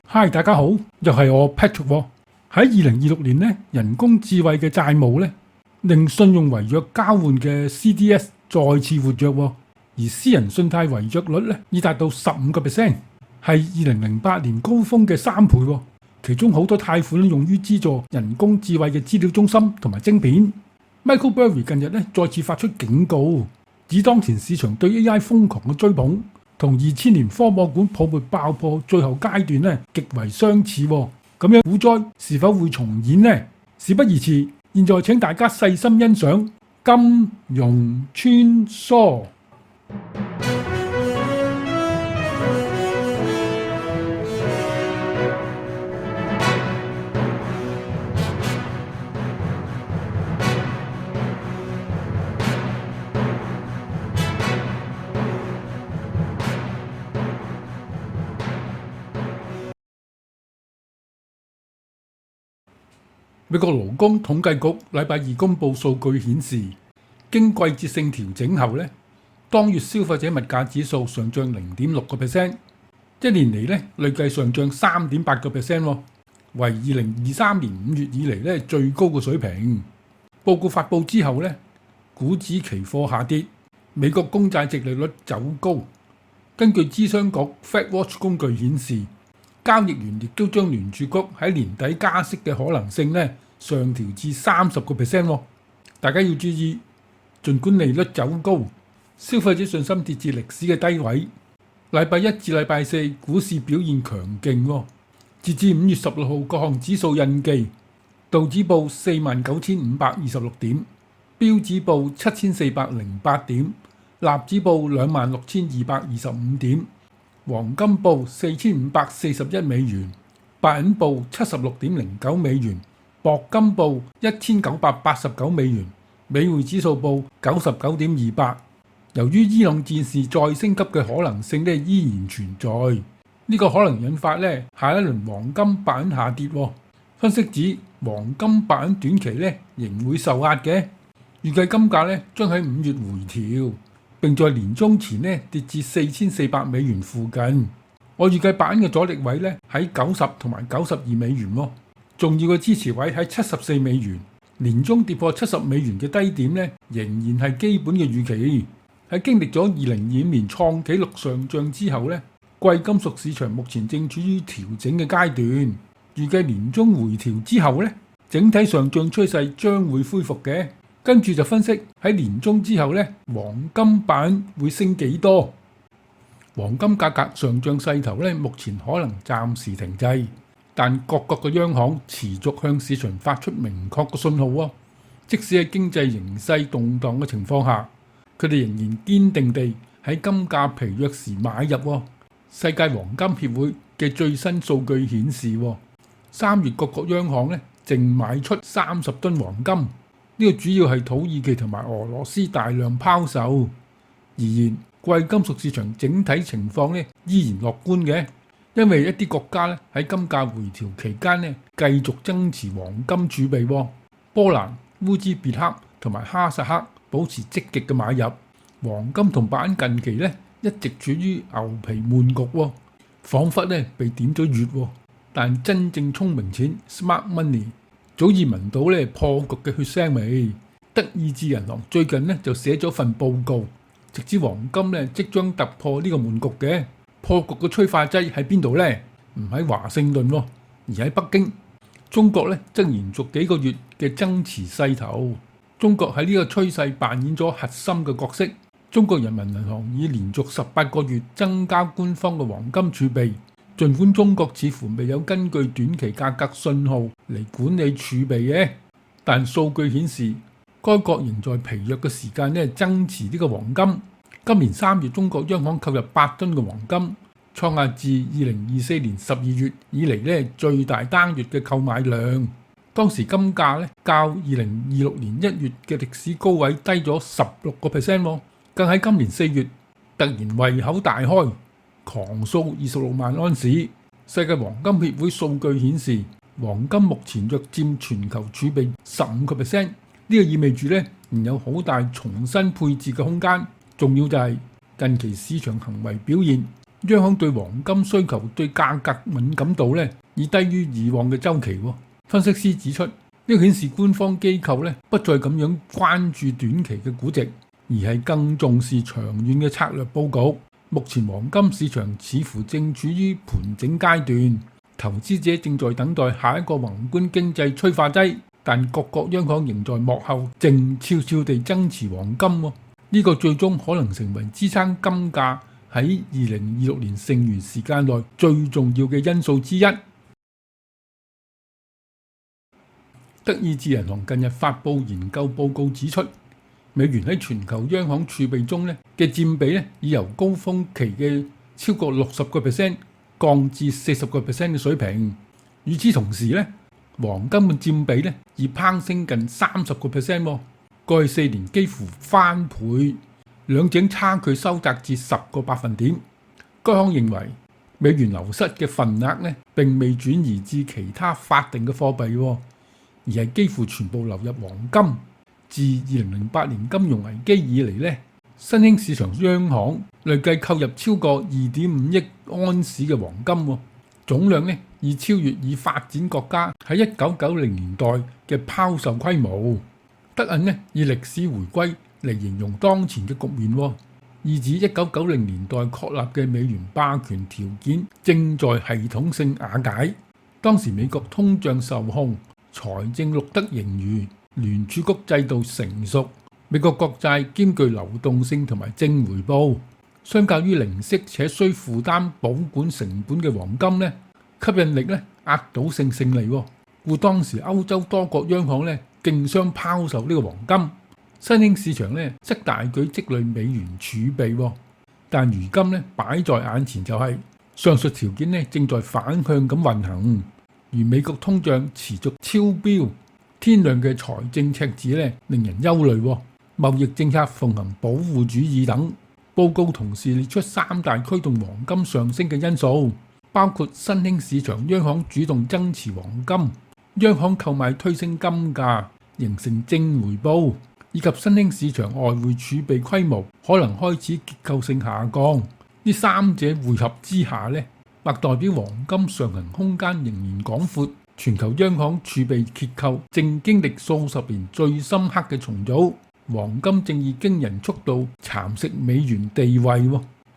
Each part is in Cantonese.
Hi，大家好，又係我 Patrick 喎。喺2026年呢，人工智慧嘅債務呢，令信用違約交換嘅 CDS 再次活躍喎，而私人信貸違約率呢已達到15%，係2008年高峰嘅3倍喎。其中好多貸款用於資助人工智慧嘅資料中心同埋晶片。Michael Burry 近日呢再次發出警告，指當前市場對 AI 瘋狂嘅追捧，同2000年科網股泡沫爆破最後階段呢極為相似喎。咁樣股災是否會重演呢？事不宜遲，現在請大家細心欣賞金融穿梭。美國勞工統計局禮拜二公佈數據顯示，經季節性調整後呢，當月消費者物價指數上漲0.6%，一年嚟呢累計上漲3.8%，為2023年5月以嚟呢最高嘅水平。報告發佈之後呢，股指期貨下跌，美國公債殖利率走高。根據諮商局 FedWatch 工具顯示，交易員亦都將聯儲局喺年底加息嘅可能性呢上調至30%。大家要注意，儘管利率走高，消費者信心跌至歷史嘅低位。禮拜一至禮拜四股市表現強勁，截至5月16號各項指數印記，道指報49,526點，標指報7,408點，納指報26,225點。黃金報4,541美元，白銀報76.09美元，鉑金報1,989美元，美匯指數報99.28。由於伊朗戰事再升級嘅可能性依然存在，呢個可能引發下一輪黃金白銀下跌。分析指黃金白銀短期仍會受壓嘅，預計金價將喺5月回調，並在年中前跌至4,400美元附近。我預計白銀嘅阻力位喺90同埋92美元喎，重要嘅支持位喺74美元。年中跌破70美元嘅低點仍然係基本嘅預期。喺經歷咗2025年創紀錄上漲之後貴金屬市場目前正處於調整嘅階段，預計年中回調之後整體上漲趨勢將會恢復嘅。跟住就分析喺年中之後黃金白銀會升幾多？黃金價格上漲勢頭目前可能暫時停滯，但各國嘅央行持續向市場發出明確嘅信號。即使喺經濟形勢動盪嘅情況下，佢哋仍然堅定地喺金價疲弱時買入。世界黃金協會嘅最新數據顯示，3月各國央行淨買出30噸黃金。呢個主要係土耳其同埋俄羅斯大量拋售。而言，貴金屬市場整體情況依然樂觀嘅，因為一啲國家喺金價回調期間繼續增持黃金儲備。波蘭、烏茲別克同埋哈薩克保持積極嘅買入。黃金同白銀近期一直處於牛皮悶局，彷彿被點咗穴。但真正聰明錢 （smart money）早已聞到破局嘅血腥味。德意志銀行最近就寫咗份報告，直指黃金即將突破呢個悶局嘅。破局嘅催化劑喺邊度呢？唔喺華盛頓，而喺北京。中國則延續幾個月嘅增持勢頭。中國喺呢個趨勢扮演咗核心嘅角色。中國人民銀行已連續18個月增加官方嘅黃金儲備。儘管中國似乎未有根據短期價格信號嚟管理儲備嘅，但數據顯示該國仍在疲弱嘅時間增持呢個黃金。今年3月，中國央行購入8噸嘅黃金，創下自2024年12月以嚟最大單月嘅購買量。當時金價較2026年1月嘅歷史高位低咗16%，更喺今年4月突然胃口大開，狂掃26萬安士。世界黃金協會數據顯示，黃金目前約佔全球儲備15%，呢個意味住仍有好大重新配置嘅空間。重要就係近期市場行為表現央行對黃金需求對價格敏感度咧已低於以往嘅週期。分析師指出，呢個顯示官方機構咧不再咁樣關注短期嘅估值，而係更重視長遠嘅策略佈局。目前黃金市場似乎正處於盤整階段，投資者正在等待下一個宏觀經濟催化劑，但各國央行仍在幕後靜悄悄地增持黃金。呢個最終可能成為支撐金價喺2026年剩餘時間內最重要嘅因素之一。德意志銀行近日發布研究報告指出，美元喺全球央行儲備中咧嘅佔比咧已由高峰期嘅超過60% 降至40% 嘅水平。與此同時咧，黃金嘅佔比咧已攀升近30%，過去4年幾乎翻倍，兩者差距收窄至10個百分點。該行認為美元流失嘅份額咧並未轉移至其他法定嘅貨幣，而係幾乎全部流入黃金。自2008年金融危機以嚟咧，新興市場央行累計購入超過2.5億安士嘅黃金，總量咧已超越已發展國家喺1990年代嘅拋售規模。德銀咧以歷史回歸嚟形容當前嘅局面，意指1990年代確立嘅美元霸權條件正在系統性瓦解。當時美國通脹受控，財政錄得盈餘，聯儲局制度成熟，美國國債兼具流動性同埋正回報，相較於零息且需負擔保管成本嘅黃金咧，吸引力咧壓倒性勝利。故當時歐洲多國央行咧競相拋售呢個黃金，新興市場咧則大舉積累美元儲備。但如今咧擺在眼前就係上述條件咧正在反向咁運行。而美國通脹持續超標，天量嘅財政赤字咧令人憂慮，貿易政策奉行保護主義等。報告同時列出3大驅動黃金上升嘅因素，包括新興市場央行主動增持黃金，央行購買推升金價，形成正回報，以及新興市場外匯儲備規模可能開始結構性下降。呢3者匯合之下咧，或代表黃金上行空間仍然廣闊，全球央行儲備結構正經歷數十年最深刻嘅重組，黃金正以驚人速度蠶食美元地位，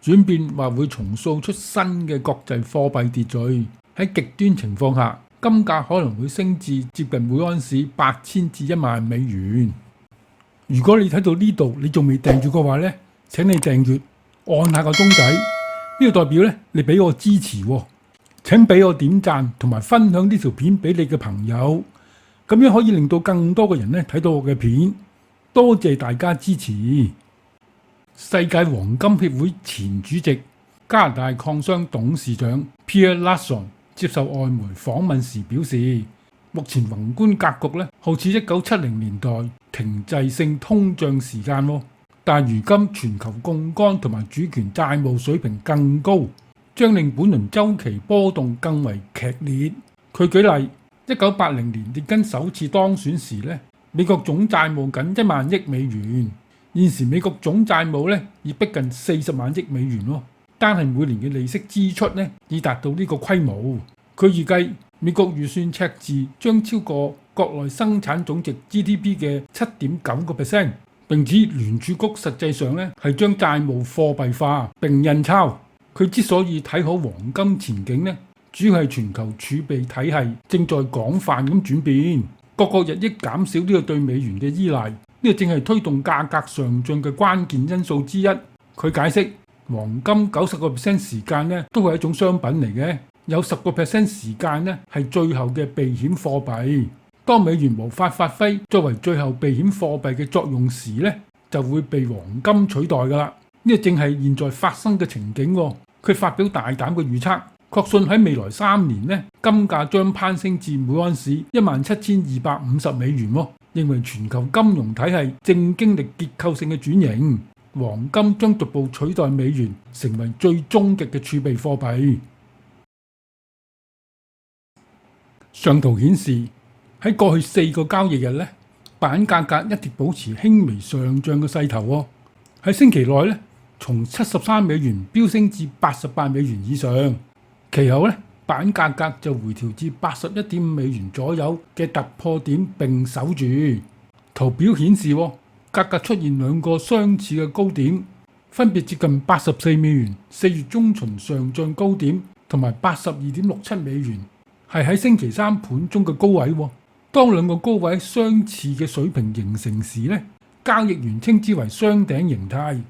轉變或會重塑出新嘅國際貨幣秩序。喺極端情況下，金價可能會升至接近每安士8000至1萬美元。如果你睇到呢度，你仲未訂閱嘅話呢，請你訂閱，按下個鐘仔。呢個代表咧，你俾我支持，請俾我點讚同埋分享呢條片俾你嘅朋友，咁樣可以令到更多嘅人咧睇到我嘅片。多謝大家支持。世界黃金協會前主席、加拿大礦商董事長 Pierre Lassonde 接受外媒訪問時表示，目前宏觀格局咧好似1970年代停滯性通脹時間，但如今全球槓桿同埋主權債務水平更高，將令本輪週期波動更為劇烈。佢舉例，1980年列根首次當選時咧，美國總債務僅1萬億美元，現時美國總債務咧已逼近40萬億美元咯，單係每年嘅利息支出咧已達到呢個規模。佢預計美國預算赤字將超過國內生產總值 GDP 嘅 7.9%。並指聯儲局實際上咧係將債務貨幣化並印鈔。佢之所以睇好黃金前景咧，主要係全球儲備體系正在廣泛咁轉變，各國日益減少呢個對美元嘅依賴，呢個正係推動價格上漲嘅關鍵因素之一。佢解釋，黃金90% 時間咧都係一種商品嚟嘅，有10% 時間咧係最後嘅避險貨幣。當美元無法發揮作為最後避險貨幣嘅作用時咧，就會被黃金取代㗎啦。呢個正係現在發生嘅情景。佢發表大膽嘅預測，確信喺未來3年咧，金價將攀升至每安士17250美元。認為全球金融體系正經歷結構性嘅轉型，黃金將逐步取代美元，成為最終極嘅儲備貨幣。上圖顯示，喺過去4個交易日咧，白銀價格一直保持輕微上漲嘅勢頭。喺星期內咧，從73美元飆升至88美元以上，其後咧板價格就回調至81.5美元左右嘅突破點並守住。圖表顯示，價格出現兩個相似嘅高點，分別接近84美元4月中旬上漲高點，同埋82.67美元係喺星期三盤中嘅高位。當兩個高位相似嘅水平形成時咧，交易員稱之為雙頂形態。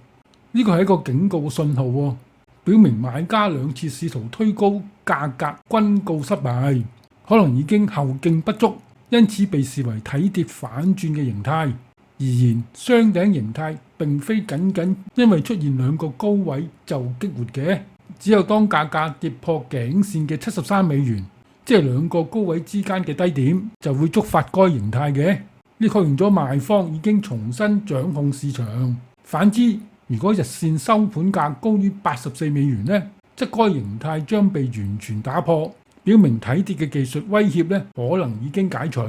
呢個係一個警告信號，表明買家兩次試圖推高價格均告失敗，可能已經後勁不足，因此被視為睇跌反轉嘅形態。然而，雙頂形態並非僅僅因為出現兩個高位就激活嘅，只有當價格跌破頸線嘅73美元，即係兩個高位之間嘅低點，就會觸發該形態嘅。呢確認咗賣方已經重新掌控市場。反之，如果日線收盤價高於84美元呢，則該形態將被完全打破，表明睇跌嘅技術威脅呢可能已經解除。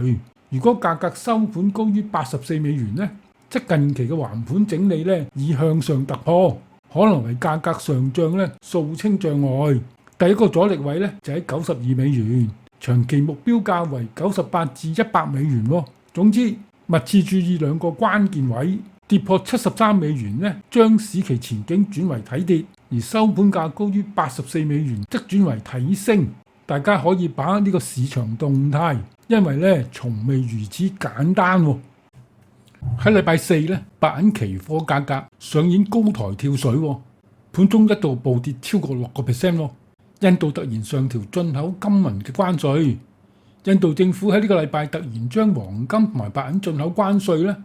如果價格收盤高於84美元呢，則近期嘅橫盤整理呢已向上突破，可能為價格上漲呢掃清障礙。第一個阻力位呢就喺92美元，長期目標價為98至100美元。總之，密切注意兩個關鍵位。跌破73美元呢，將使其前景轉為睇跌；而收盤價高於84美元，則轉為睇升。大家可以把握呢個市場動態，因為呢從未如此簡單。喺禮拜四呢，白銀期貨價格上演高台跳水，盤中一度暴跌超過6%。印度突然上調進口金銀嘅關稅，印度政府喺呢個禮拜突然將黃金同埋白銀進口關稅呢，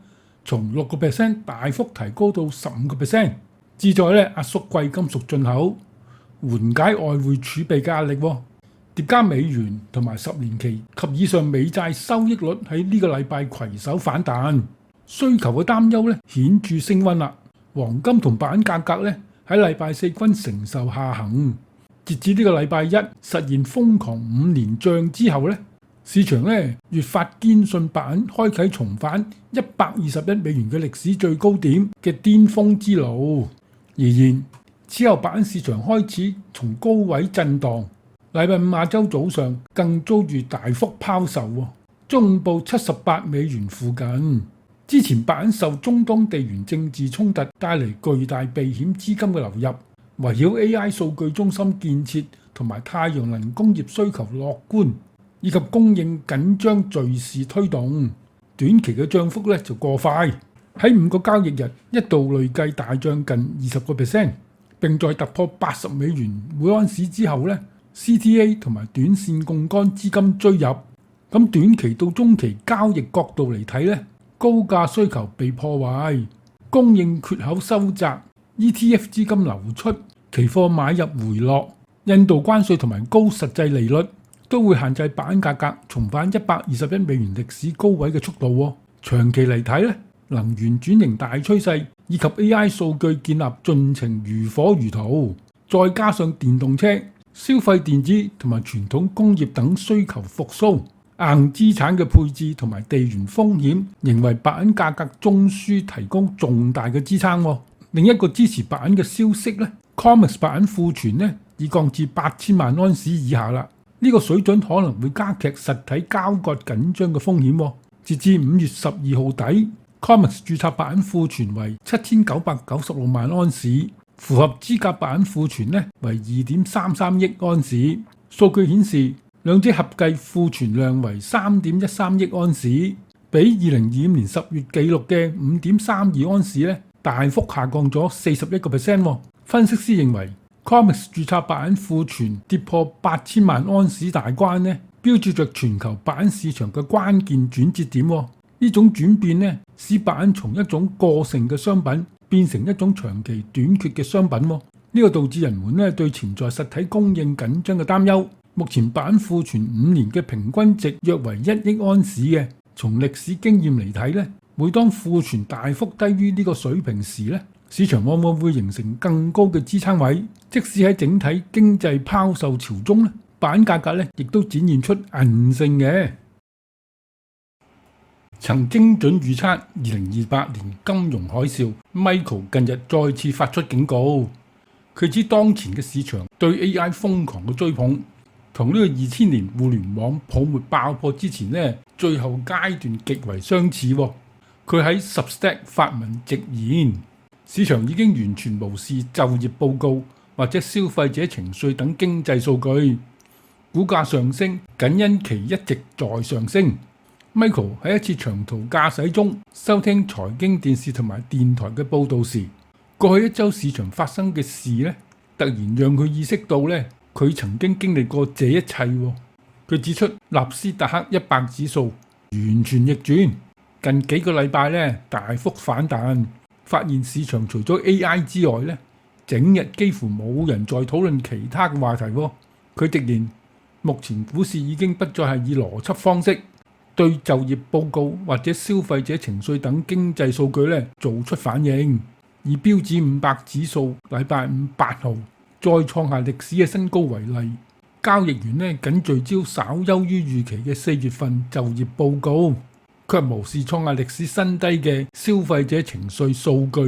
從6% 大幅提高到15%，旨在壓縮貴金屬進口，緩解外匯儲備嘅壓力。疊加美元同埋10年期及以上美債收益率喺呢個禮拜攜手反彈，需求嘅擔憂呢顯著升溫啦。黃金同白銀價格呢喺禮拜四均承受下行，截至呢個禮拜一實現瘋狂5年漲之後呢，市場呢越發堅信白銀開啟重返121美元嘅歷史最高點嘅巔峰之路。然而，之後白銀市場開始從高位震盪，禮拜五亞洲早上更遭遇大幅拋售，中午報78美元附近。之前白銀受中東地緣政治衝突帶嚟巨大避險資金嘅流入，圍繞 AI 數據中心建設同埋太陽能工業需求樂觀，以及供應緊張敘事推動，短期嘅漲幅就過快，喺5個交易日一度累計大漲近20%，並在突破80美元每安士之後CTA 同埋短線槓桿資金追入。咁短期到中期交易角度嚟睇高價需求被破壞，供應缺口收窄， ETF 資金流出，期貨買入回落，印度關稅同埋高實際利率都會限制白銀價格重返121美元歷史高位嘅速度。長期嚟睇能源轉型大趨勢以及 AI 數據建立進程如火如荼，再加上電動車、消費電子同埋傳統工業等需求復甦，硬資產嘅配置同埋地緣風險仍為白銀價格中樞提供重大嘅支撐。另一個支持白銀嘅消息COMEX 白銀庫存已降至8000萬安士以下啦。呢個水準可能會加劇實體交割緊張嘅風險。截至5月12號底，COMEX 註冊白銀庫存為7996萬安士，符合資格白銀庫存為2.33億安士。數據顯示，兩者合計庫存量為3.13億安士，比2025年10月記錄嘅5.32安士大幅下降咗41%。分析師認為，COMEX 註冊白銀庫存跌破8000萬安士大關標誌着全球白銀市場嘅關鍵轉折點。呢種轉變使白銀從一種過剩嘅商品變成一種長期短缺嘅商品。呢個導致人們對潛在實體供應緊張嘅擔憂。目前白銀庫存5年嘅平均值約為1億安士嘅。從歷史經驗嚟睇每當庫存大幅低於呢個水平時市場往往會形成更高嘅支撐位。即使喺整體經濟拋售潮中白銀價格亦都展現出韌性嘅。曾精準預測2028年金融海嘯。Michael 近日再次發出警告，佢指當前嘅市場對 AI 瘋狂嘅追捧，同呢個2000年互聯網泡沫爆破之前呢最後階段極為相似。佢喺 Substack 發文直言，市場已經完全無視就業報告或者消費者情緒等經濟數據，股價上升僅因其一直在上升。Michael 喺一次長途駕駛中收聽財經電視同埋電台嘅報導時，過去一週市場發生嘅事呢，突然讓佢意識到呢，佢曾經經歷過這一切。佢指出，納斯達克100指數完全逆轉，近幾個禮拜呢大幅反彈，發現市場除咗 AI 之外呢，整日幾乎冇人再討論其他嘅話題。佢直言，目前股市已經不再係以邏輯方式對就業報告或者消費者情緒等經濟數據咧做出反應。以標指500指數禮拜五8號再創下歷史嘅新高為例，交易員咧僅聚焦稍優於預期嘅4月份就業報告，卻無視創下歷史新低嘅消費者情緒數據。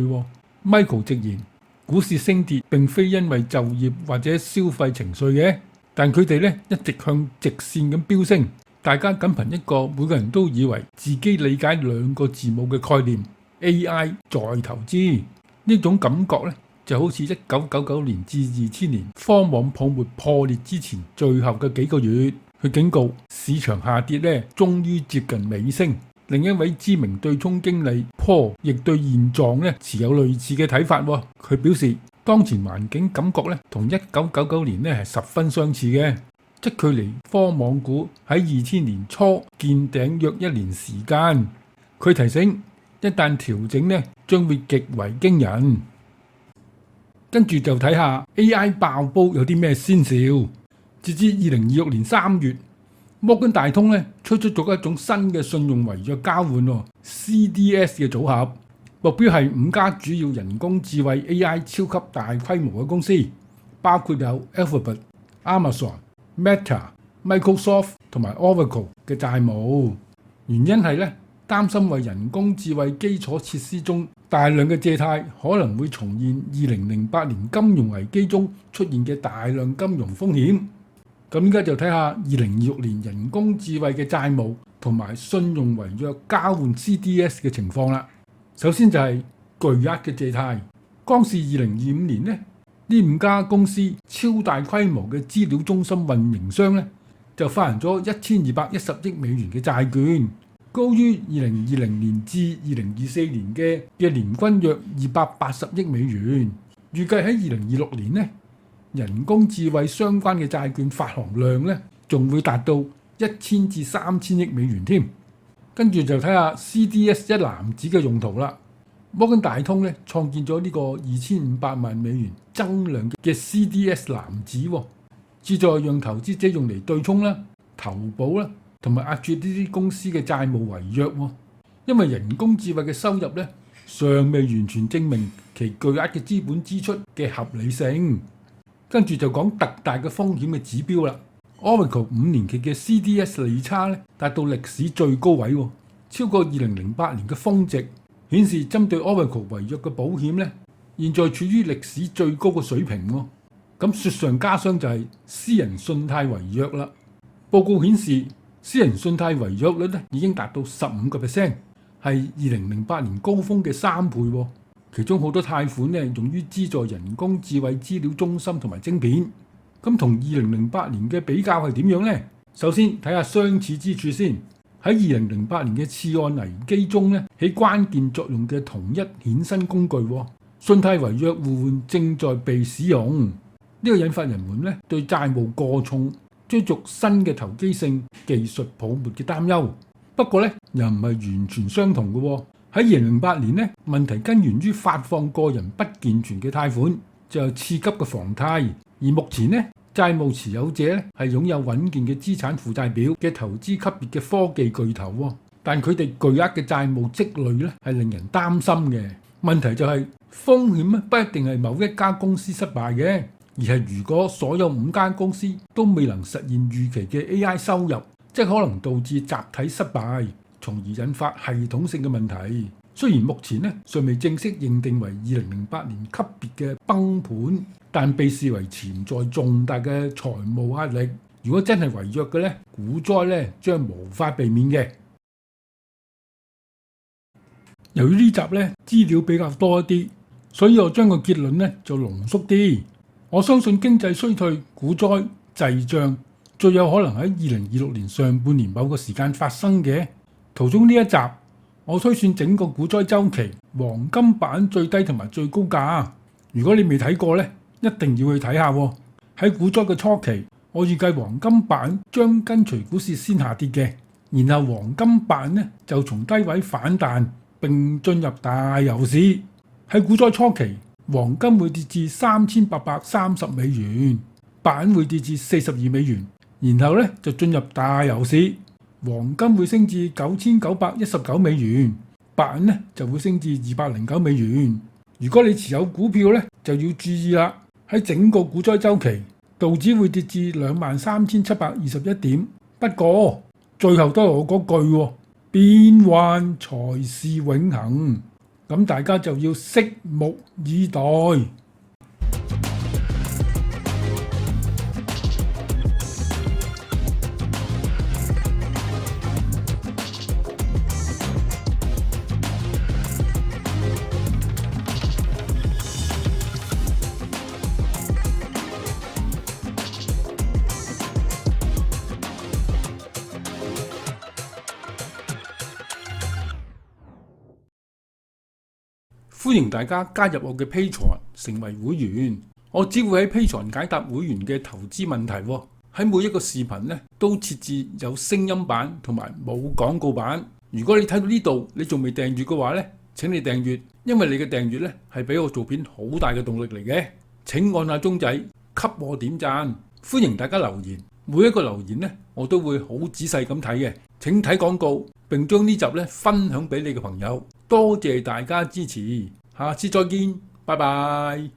Michael 直言，股市升跌並非因為就業或者消費情緒嘅，但佢哋咧一直向直線咁飆升。大家僅憑一個每個人都以為自己理解2個字母嘅概念 AI 再投資，呢種感覺咧就好似1999年至2000年科網泡沫破裂之前最後嘅幾個月。佢警告市場下跌咧終於接近尾聲。另一位知名對沖經理 Paul 亦對現狀咧持有類似嘅睇法。佢表示，當前環境感覺咧同1999年咧係十分相似嘅。即距離科網股喺2000年初見頂約1年時間。佢提醒，一旦調整呢，將會極為驚人。跟住就睇下 AI 爆煲有啲咩先兆。截至2026年3月，摩根大通咧推出咗一種新嘅信用違約交換CDS 嘅組合，目標係5家主要人工智慧 AI 超級大規模嘅公司，包括有 Alphabet、Amazon、Meta、Microsoft 同埋 Oracle 嘅債務。原因係咧擔心為人工智慧基礎設施中大量嘅借貸可能會重現2008年金融危機中出現嘅大量金融風險。咁依家就睇下2026年人工智慧嘅債務同埋信用違約交換 CDS 嘅情況啦。首先就係巨額嘅借貸，光是2025年呢5家公司超大規模嘅資料中心運營商咧就發行咗1210億美元嘅債券，高於2020年至2024年嘅年均約280億美元。預計喺2026年呢，人工智慧相關嘅債券發行量咧仲會達到1000至3000億美元添。跟住就睇下 CDS 一籃子嘅用途啦。摩根大通咧創建咗呢個2500萬美元增量嘅 CDS 籃子，旨在讓投資者用嚟對沖啦、投保啦，同埋壓住呢啲公司嘅債務違約。因為人工智慧嘅收入咧尚未完全證明其巨額嘅資本支出嘅合理性。跟住就講特大嘅風險嘅指標啦。Oracle 5年期嘅 CDS 利差咧達到歷史最高位，超過2008年嘅峰值。顯示針對 Oracle 違約嘅保險咧，現在處於歷史最高嘅水平。咁雪上加霜就係私人信貸違約啦。報告顯示，私人信貸違約率咧已經達到15%，係2008年高峰嘅3倍。其中好多貸款咧用於資助人工智慧資料中心同埋晶片。咁同2008年嘅比較係點樣呢？首先睇下相似之處先。喺2008年嘅次按危機中咧，起關鍵作用嘅同一衍生工具信貸違約互換正在被使用。呢個引發人們咧對債務過重、追逐新嘅投機性技術泡沫嘅擔憂。不過咧又唔係完全相同嘅。喺2008年咧，問題根源於發放個人不健全嘅貸款，就係次級嘅房貸。而目前咧，債務持有者咧係擁有穩健嘅資產負債表嘅投資級別嘅科技巨頭，但佢哋巨額嘅債務積累咧係令人擔心嘅。問題就係風險咧不一定係某一家公司失敗嘅，而係如果所有5間公司都未能實現預期嘅 AI 收入，即可能導致集體失敗，從而引發系統性嘅問題。雖然目前尚未正式認定為2008年級別嘅崩盤，但被視為潛在重大嘅財務壓力。如果真係違約嘅股災將無法避免嘅。由於呢集資料比較多一啲，所以我將個結論就濃縮啲。我相信經濟衰退、股災、滯脹最有可能喺2026年上半年某個時間發生嘅。圖中呢一集，我推算整個股災週期黃金版最低同埋最高價。如果你未睇過一定要去睇下喎。喺股災嘅初期，我預計黃金版將跟隨股市先下跌嘅，然後黃金版就從低位反彈並進入大牛市。喺股災初期，黃金會跌至3830美元，版會跌至42美元，然後就進入大牛市。黃金會升至9919美元，版就會升至209美元。如果你持有股票就要注意啦。喺整個股災週期，道指會跌至23721點。不過最後都係我嗰句，變幻才是永恆。咁大家就要拭目以待。歡迎大家加入我嘅 Patreon 成為會員，我只會喺 Patreon解答會員嘅投資問題。喺每一個視頻都設置有聲音版同埋冇廣告版。如果你睇到呢度你仲未訂閱嘅話請你訂閱，因為你嘅訂閱係俾我做片好大嘅動力嚟嘅。請按下鐘仔給我點讚，歡迎大家留言，每一個留言我都會好仔細咁睇嘅。請睇廣告並將呢集分享俾你嘅朋友。多謝大家支持，下次再見，拜拜。